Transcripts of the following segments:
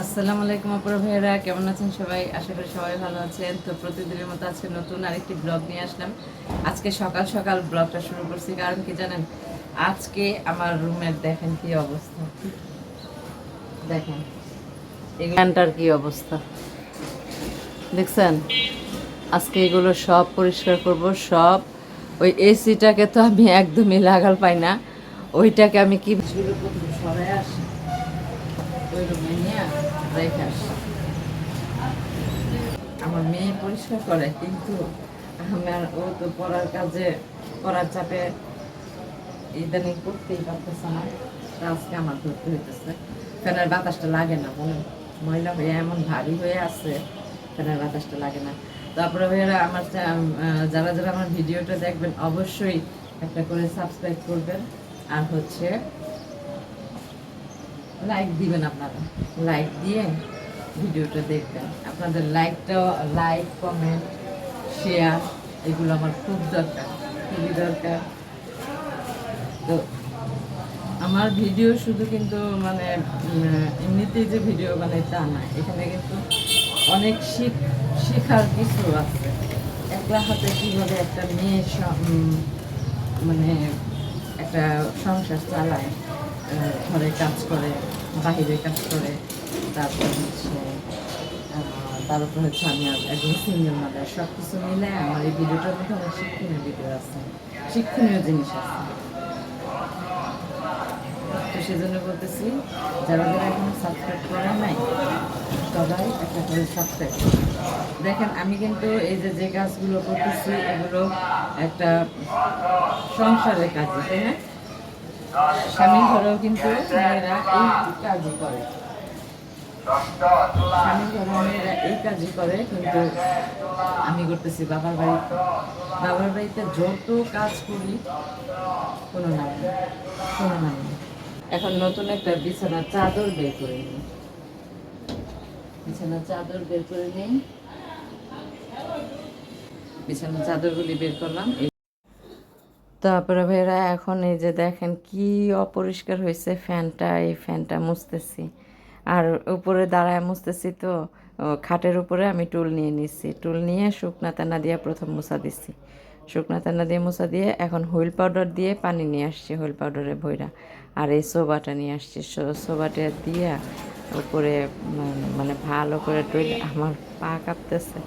আসসালামু আলাইকুম আপুরা ভাইয়েরা, কেমন আছেন সবাই? আশা করি সবাই ভালো আছেন। তো প্রতিদিনের মতো আজকে নতুন আরেকটি ব্লগ নিয়ে আসলাম। আজকে সকাল সকাল ব্লগটা শুরু করছি, কারণ কি জানেন, আজকে আমার রুমের দেখেন কি অবস্থা। দেখেন এখানটার কি অবস্থা দেখছেন। আজকে এগুলো সব পরিষ্কার করব, সব। ওই এসিটাকে তো আমি একদমই লাগাল পাই না, ওইটাকে আমি কি সরাই আসি, ওই রুমে নিয়ে রেখে আসি। আমার মেয়ে পরিষ্কার করে, কিন্তু আমার ও তো পড়ার কাজে, পড়ার চাপে ইদানিং করতেই পারতেছে না। তা আজকে আমার ধরতে হইতেছে। ফ্যানের বাতাসটা লাগে না, বলেন, ময়লা হয়ে এমন ভারী হয়ে আছে, ফ্যানের বাতাসটা লাগে না। তারপরে ভাইয়ারা আমার যারা যারা আমার ভিডিওটা দেখবেন অবশ্যই একটা করে সাবস্ক্রাইব করবেন, আর হচ্ছে লাইক দিবেন। আপনারা লাইক দিয়ে ভিডিওটা দেখবেন। আপনাদের লাইক কমেন্ট শেয়ার এগুলো আমার খুব দরকার, খুবই দরকার। তো আমার ভিডিও শুধু কিন্তু মানে এমনিতেই যে ভিডিও বানাই তা না, এখানে কিন্তু অনেক শেখার কিছু আছে। একলা হাতে কীভাবে একটা মেয়ে মানে একটা সংসার চালায়, ঘরে কাজ করে, বাহিরে কাজ করে, তারপর হচ্ছে তার উপর হচ্ছে আমি একদম সিঙ্গেল মাদার, সব কিছু মিলে আমার এই ভিডিওটার মধ্যে অনেক শিক্ষণীয় ভিডিও আছে, শিক্ষণীয় জিনিস আছে। তো সেজন্য বলতেছি, যারা যারা এখন সাবস্ক্রাইব করা নাই সবাই একটা করে সাবস্ক্রাইব করুন। দেখেন আমি কিন্তু এই যে যে কাজগুলো করতেছি এগুলো একটা সংসারের কাজ, তাই না? স্বামীর ঘরেও কিন্তু মেয়েরা এই কাজই করে, স্বামীর ঘরে মেয়েরা এই কাজই করে, কিন্তু আমি করতেছি বাবার বাড়িতে। বাবার বাড়িতে যত কাজ করি কোনো নাম নেই, কোনো নাম নেই। এখন নতুন একটা বিছানার চাদর বের করে নিই, বিছানার চাদর বের করে নিই, বিছানার চাদরগুলি বের করলাম। তারপরে ভাইরা এখন এই যে দেখেন কি অপরিষ্কার হয়েছে ফ্যানটা, এই ফ্যানটা মুছতেছি, আর উপরে দাঁড়ায় মুছতেছি। তো খাটের উপরে আমি টুল নিয়ে নিচ্ছি, টুল নিয়ে শুকনা তানা দিয়ে প্রথম মুছা দিচ্ছি, শুকনা তানা দিয়ে মুছা দিয়ে এখন হুইল পাউডার দিয়ে পানি নিয়ে আসছি, হুইল পাউডারে ভইরা, আর এই সোবাটা নিয়ে আসছি, সোবাটা দিয়ে উপরে মানে ভালো করে টইলে, আমার পা কাঁপতেছে,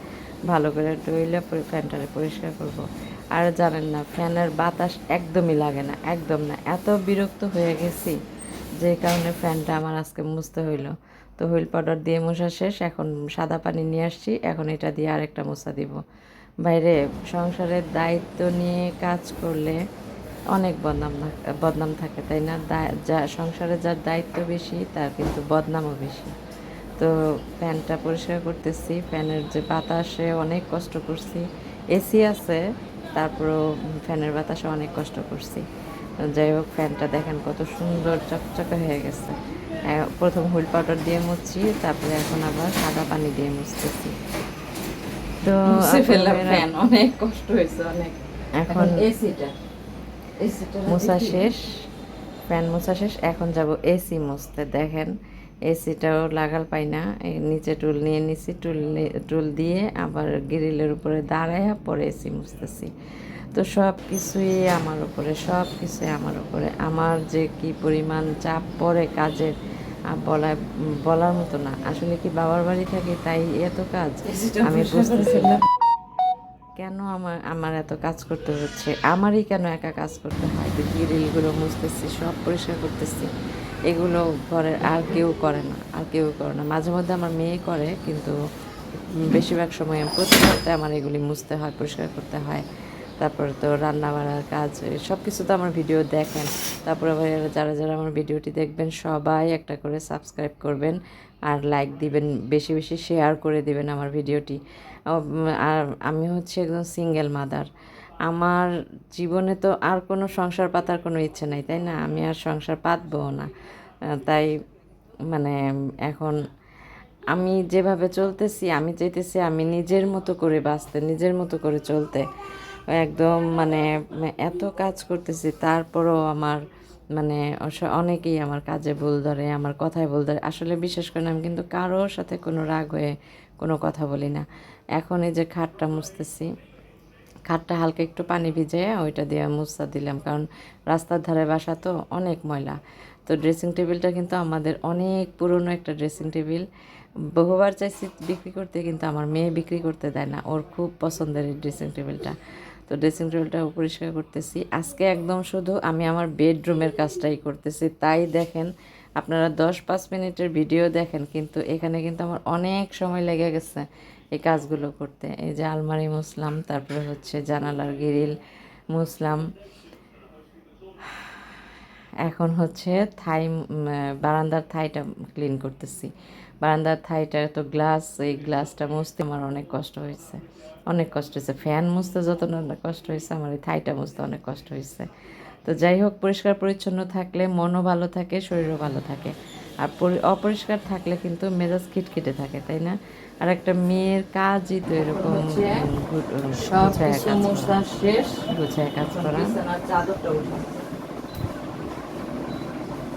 ভালো করে টইলে ফ্যানটারে পরিষ্কার করব। আর জানেন না, ফ্যানের বাতাস একদমই লাগে না, একদম না। এত বিরক্ত হয়ে গেছি, যে কারণে ফ্যানটা আমার আজকে মুছতে হইলো। তো হুইল পাউডার দিয়ে মোছা শেষ, এখন সাদা পানি নিয়ে আসছি, এখন এটা দিয়ে আরেকটা মোছা দিব। বাইরে সংসারের দায়িত্ব নিয়ে কাজ করলে অনেক বদনাম থাকে, তাই না? যা সংসারে যার দায়িত্ব বেশি তার কিন্তু বদনামও বেশি। তো ফ্যানটা পরিষ্কার করতেছি, ফ্যানের যে বাতাসে অনেক কষ্ট করছি, এসি আছে তারপরেও ফ্যানের বাতাসে অনেক কষ্ট করছি। যাই হোক, ফ্যানটা দেখেন কত সুন্দর চকচকে হয়ে গেছে। প্রথম হুইল পাউডার দিয়ে মুছছি, তারপরে এখন আবার সাদা পানি দিয়ে মুছতেছি। তো ফ্যান অনেক কষ্ট হয়েছে, অনেক। এখন এসিটা মোছা শেষ, ফ্যান মোছা শেষ, এখন যাব এসি মুছতে। দেখেন এসিটাও লাগাল পাই না, নিচে টুল নিয়ে নিছি, টুল দিয়ে আবার গ্রিলের উপরে দাঁড়ায় পরে এসি মুছতেছি। তো সব কিছুই আমার উপরে, সব কিছুই আমার উপরে। আমার যে কি পরিমাণ চাপ পড়ে কাজের, বলার মতো না। আসলে কি বাবার বাড়ি থাকি তাই এত কাজ আমি বুঝতেছিলাম, কেন আমার আমার এত কাজ করতে হচ্ছে, আমারই কেন একা কাজ করতে হয়। তো গ্রিলগুলো মুছতেছি, সব পরিষ্কার করতেছি, এগুলো ঘরের আর কেউ করে না, আর কেউ করে না। মাঝে মধ্যে আমার মেয়ে করে, কিন্তু বেশিরভাগ সময় প্রতি সপ্তাহে আমার এগুলি মুছতে হয়, পরিষ্কার করতে হয়। তারপরে তো রান্না বান্নার কাজ, সব কিছু তো আমার ভিডিও দেখেন। তারপরে যারা যারা আমার ভিডিওটি দেখবেন সবাই একটা করে সাবস্ক্রাইব করবেন, আর লাইক দিবেন, বেশি বেশি শেয়ার করে দিবেন আমার ভিডিওটি। আর আমি হচ্ছে একজন সিঙ্গেল মাদার, আমার জীবনে তো আর কোনো সংসার পাতার কোনো ইচ্ছে নাই, তাই না? আমি আর সংসার পাতবও না। তাই মানে এখন আমি যেভাবে চলতেছি, আমি চাইতেছি আমি নিজের মতো করে বাঁচতে, নিজের মতো করে চলতে। একদম মানে এত কাজ করতেছি, তারপরও আমার মানে অনেকেই আমার কাজে ভুল ধরে, আমার কথায় ভুল ধরে। আসলে বিশ্বাস করেন আমি কিন্তু কারোর সাথে কোনো রাগ হয়ে কোনো কথা বলি না। এখন এই যে খাটটা মুছতেছি, খাটটা হালকা একটু পানি ভিজে ওইটা দিয়ে মুছা দিলাম, কারণ রাস্তার ধারে বাসা তো অনেক ময়লা। তো ড্রেসিং টেবিলটা কিন্তু আমাদের অনেক পুরনো একটা ড্রেসিং টেবিল, বহুবার চাইছি বিক্রি করতে, কিন্তু আমার মেয়ে বিক্রি করতে দেয় না, ওর খুব পছন্দের এই ড্রেসিং টেবিলটা। তো ড্রেসিং টেবিলটা পরিষ্কার করতেছি আজকে, একদম শুধু আমি আমার বেডরুমের কাজটাই করতেছি। তাই দেখেন আপনারা 10-5 মিনিটের ভিডিও দেখেন, কিন্তু এখানে কিন্তু আমার অনেক সময় লেগে গেছে এই কাজগুলো করতে। এই যে আলমারি মুছলাম, তারপরে হচ্ছে জানালার গ্রিল মুছলাম, এখন হচ্ছে বারান্দার থাইটা ক্লিন করতেছি। বারান্দার থাইটা তো গ্লাস, এই গ্লাসটা মুছতে আমার অনেক কষ্ট হয়েছে, অনেক কষ্ট হয়েছে। ফ্যান মুছতে যত না কষ্ট হয়েছে, আমার এই থাইটা মুছতে অনেক কষ্ট হয়েছে। তো যাই হোক, পরিষ্কার পরিচ্ছন্ন থাকলে মনও ভালো থাকে, শরীরও ভালো থাকে। আর অপরিষ্কার থাকলে কিন্তু মেজাজ খিটখিটে থাকে, তাই না? আর একটা মেয়ের কাজই তো এরকম সব কিছু মোছা শেষ, গুছায় কাজ করা। চাদরটা উঠা।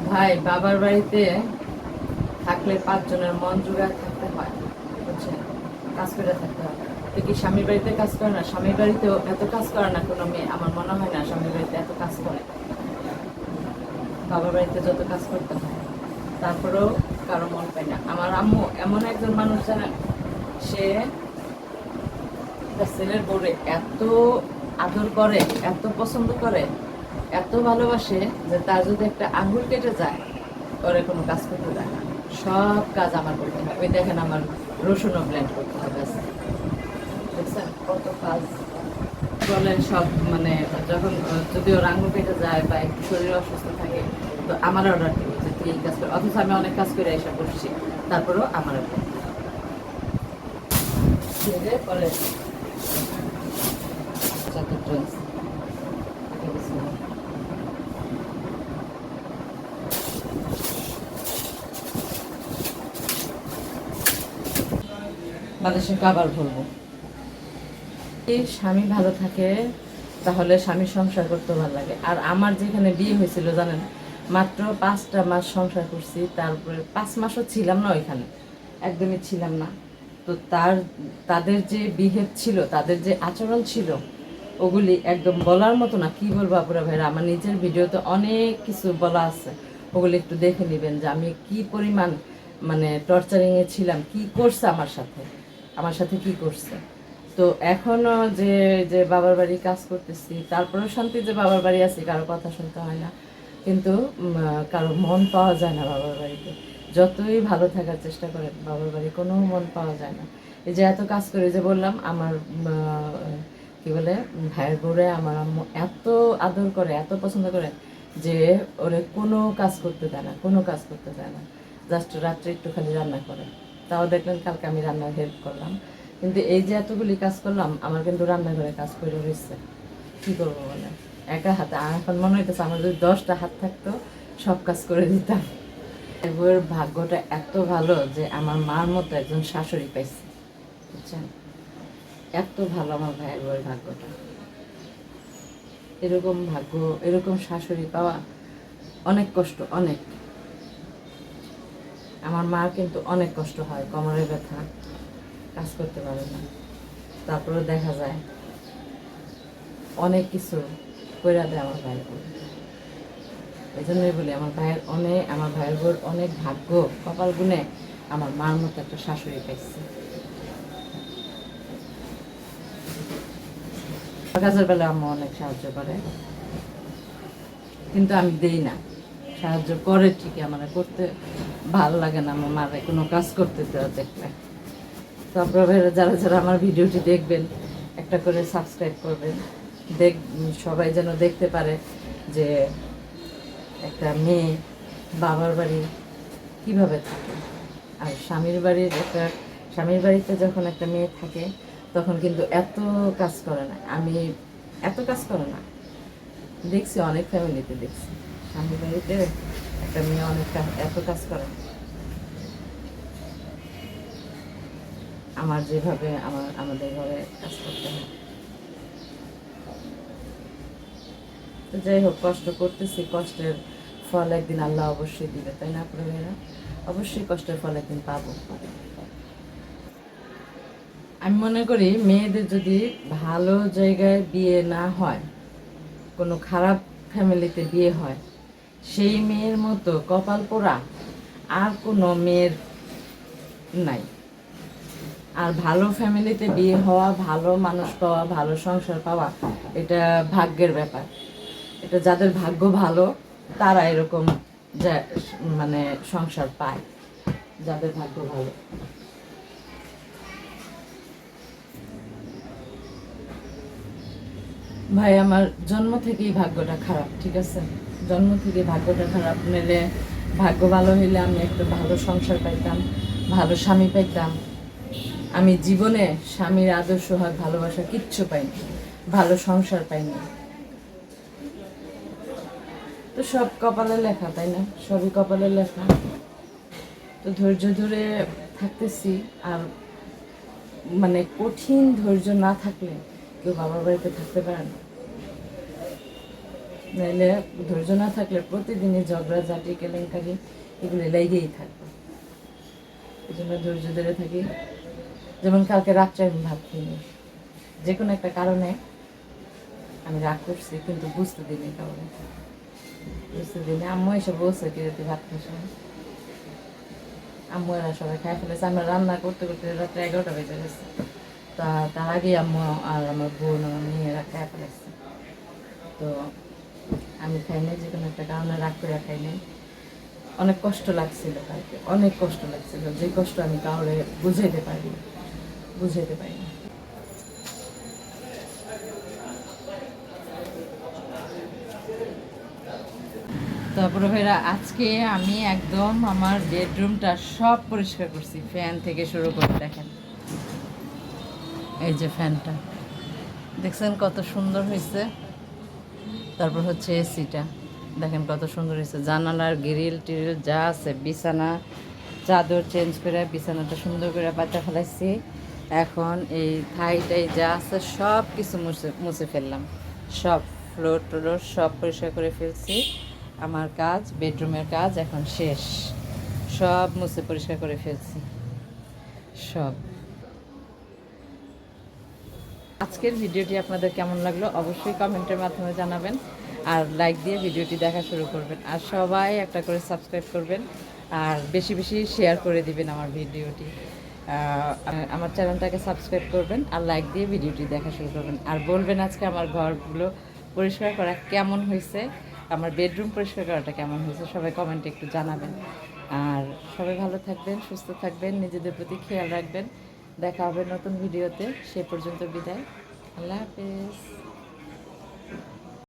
ভাই, বাবার বাড়িতে থাকলে 5 জনের মন জোগাড় থাকতে হয়, বুঝছেন? কাজ করে থাকতে হয়। তো কি স্বামীর বাড়িতে কাজ করে না? স্বামীর বাড়িতেও এত কাজ করে না কোনো মেয়ে, আমার মনে হয় না স্বামীর বাড়িতে এত কাজ করে। বাবার বাড়িতে যত কাজ করতে হয়, তারপরেও কারো মন পায় না। আমার আম্মু এমন একজন মানুষ জানেন, সে তার ছেলের বউরে এত আদর করে, এত পছন্দ করে, এত ভালোবাসে যে তার যদি একটা আঙুল কেটে যায়, ওরে কোনো কাজ করতে দেয় না। সব কাজ আমার করতে হয়। ওই দেখেন আমার রসুনও ব্লেন্ড করতে হবে, দেখছেন কত কাজ। বলেন সব, মানে যখন যদি ওর আঙুল কেটে যায় বা একটু শরীর অসুস্থ থাকে, তো আমার অর্ডার দিবে যে তুই এই কাজ কর, অথচ আমি অনেক কাজ করে এসে করছি, তারপরেও আমার পরে চাদরটা বাদেশে আবার বলবো, স্বামী ভালো থাকে তাহলে স্বামীর সংসার করতে ভালো লাগে। আর আমার যেখানে বিয়ে হয়েছিল জানেন, মাত্র 5টা মাস সংসার করছি, তারপরে 5 মাসও ছিলাম না ওইখানে, একদমই ছিলাম না। তো তাদের যে বিহেভ ছিল, তাদের যে আচরণ ছিল, ওগুলি একদম বলার মতো না। কি বলবো আপুরা ভাইরা, আমার নিজের ভিডিওতে অনেক কিছু বলা আছে, ওগুলি একটু দেখে নেবেন যে আমি কি পরিমাণ মানে টর্চারিংয়ে ছিলাম, কি করছে আমার সাথে কি করছে। তো এখনো যে যে বাবার বাড়ি কাজ করতেছি, তারপরেও শান্তি যে বাবার বাড়ি আছি, কারো কথা শুনতে হয় না, কিন্তু কারো মন পাওয়া যায় না বাবার বাড়িতে। যতই ভালো থাকার চেষ্টা করে বাবার বাড়ি কোনো মন পাওয়া যায় না। এই যে এত কাজ করে, যে বললাম আমার কি বলে ভাইয়ের বউরে আমার আম্মু এত আদর করে, এত পছন্দ করে যে ওরে কোনো কাজ করতে দেয় না, কোনো কাজ করতে দেয় না। জাস্ট রাত্রে একটু খালি রান্না করে। তাও দেখলেন কালকে আমি রান্নার হেল্প করলাম, কিন্তু এই যে এতগুলি কাজ করলাম, আমার কিন্তু রান্নাঘরে কাজ করে রয়েছে। কী করবো বলে, একা হাতে। আর এখন মনে হইতেছে আমার যদি 10টা হাত থাকতো, সব কাজ করে দিতাম। বউয়ের ভাগ্যটা এত ভালো যে আমার মার মতো একজন শাশুড়ি পাইছে, বুঝছেন? এত ভালো আমার ভাইয়ের বউয়ের ভাগ্যটা। এরকম ভাগ্য, এরকম শাশুড়ি পাওয়া অনেক কষ্ট, অনেক। আমার মার কিন্তু অনেক কষ্ট হয়, কোমরে ব্যথা, কাজ করতে পারে না, তারপরে দেখা যায় অনেক কিছু কইরা দেয় আমার ভাইয়ের বউ। এই জন্যই বলি আমার ভাইয়ের বউর অনেক ভাগ্য, কপাল গুনে আমার মার মতো একটা শাশুড়ি পাইছে। কাজের বেলা আম্মা অনেক সাহায্য করে, কিন্তু আমি দেই না। সাহায্য করে ঠিকই, আমার করতে ভালো লাগে না আমার মারে কোনো কাজ করতে দেওয়া দেখলে। তো আপনারা যারা যারা আমার ভিডিওটি দেখবেন, একটা করে সাবস্ক্রাইব করবেন, সবাই যেন দেখতে পারে যে একটা মেয়ে বাবার বাড়ি কিভাবে থাকে। আর স্বামীর বাড়িতে যখন একটা মেয়ে থাকে, তখন কিন্তু এত কাজ করে না। আমি এত কাজ করে না, দেখছি অনেক ফ্যামিলিতে দেখছি স্বামীর বাড়িতে একটা মেয়ে অনেক এত কাজ করে না। আমার যেভাবে আমাদের ঘরে কাজ করতে হয়। তো যাই হোক, কষ্ট করতেছি, কষ্টের ফল একদিন আল্লাহ অবশ্যই দিবে, তাই না আপনার মেয়েরা? অবশ্যই কষ্টের ফল একদিন পাবো। আমি মনে করি মেয়েদের যদি ভালো জায়গায় বিয়ে না হয়, কোনো খারাপ ফ্যামিলিতে বিয়ে হয়, সেই মেয়ের মতো কপাল পোড়া আর কোনো মেয়ের নাই। আর ভালো ফ্যামিলিতে বিয়ে হওয়া, ভালো মানুষ পাওয়া, ভালো সংসার পাওয়া, এটা ভাগ্যের ব্যাপার। এটা যাদের ভাগ্য ভালো তারা এরকম মানে সংসার পায়, যাদের ভাগ্য ভালো। ভাই আমার জন্ম থেকেই ভাগ্যটা খারাপ, ঠিক আছে? জন্ম থেকে ভাগ্যটা খারাপ, নইলে ভাগ্য ভালো হইলে আমি একটু ভালো সংসার পাইতাম, ভালো স্বামী পাইতাম। আমি জীবনে স্বামীর আদর সোহাগ ভালোবাসা কিচ্ছু পাইনি, ভালো সংসার পাইনি। তো সব কপালে লেখা, তাই না? সবই কপালে লেখা। তো ধৈর্য ধরে থাকতেছি। আর মানে কঠিন ধৈর্য না থাকলে কেউ বাবার বাড়িতে থাকতে পারে না। নাইলে ধৈর্য না থাকলে প্রতিদিনই ঝগড়া ঝাঁটি কেলেঙ্কারি এগুলো লেগেই থাকবে। এই জন্য ধৈর্য ধরে থাকি। যেমন কালকে রাত্রে আমি ভাত খাইনি, যে কোনো একটা কারণে আমি রাগ করছি, কিন্তু বুঝতে দিইনি কারণে, বুঝতে দিইনি। আম্মু এসে বলছে কি তুই ভাত খাস না, আম্মু এরা সবাই খাই ফেলেছে। আমরা রান্না করতে করতে রাত্রে 11টা বেজে গেছে। তার আগে আম্মু আর আমার বোন আমার মেয়েরা খাই ফেলেছে। তো আমি খাই নাই, যে কোনো একটা কারণে রাগ করে খাই নাই। অনেক কষ্ট লাগছিল কালকে, অনেক কষ্ট লাগছিল, যে কষ্ট আমি কাউরে বুঝাইতে পারি না। তারপরে ভাইরা আজকে আমি একদম আমার বেডরুমটা সব পরিষ্কার করছি, ফ্যান থেকে শুরু করে। দেখেন এই যে ফ্যানটা দেখছেন কত সুন্দর হয়েছে। তারপর হচ্ছে এসিটা দেখেন কত সুন্দর হয়েছে, জানালার গ্রিল টিরিল যা আছে, বিছানা চাদর চেঞ্জ করে বিছানাটা সুন্দর করে পাতা ফেলাইছি। এখন এই থাইটাই যা আছে সব কিছু মুছে ফেললাম, সব ফ্লোর টোর সব পরিষ্কার করে ফেলছি। আমার কাজ, বেডরুমের কাজ এখন শেষ, সব মুছে পরিষ্কার করে ফেলছি সব। আজকের ভিডিওটি আপনাদের কেমন লাগলো অবশ্যই কমেন্টের মাধ্যমে জানাবেন, আর লাইক দিয়ে ভিডিওটি দেখা শুরু করবেন, আর সবাই একটা করে সাবস্ক্রাইব করবেন, আর বেশি বেশি শেয়ার করে দিবেন আমার ভিডিওটি। আমার চ্যানেলটাকে সাবস্ক্রাইব করবেন আর লাইক দিয়ে ভিডিওটি দেখা শুরু করবেন, আর বলবেন আজকে আমার ঘরগুলো পরিষ্কার করা কেমন হয়েছে, আমার বেডরুম পরিষ্কার করাটা কেমন হয়েছে, সবাই কমেন্টে একটু জানাবেন। আর সবাই ভালো থাকবেন, সুস্থ থাকবেন, নিজেদের প্রতি খেয়াল রাখবেন। দেখা হবে নতুন ভিডিওতে, সে পর্যন্ত বিদায়, আল্লাহ হাফেজ।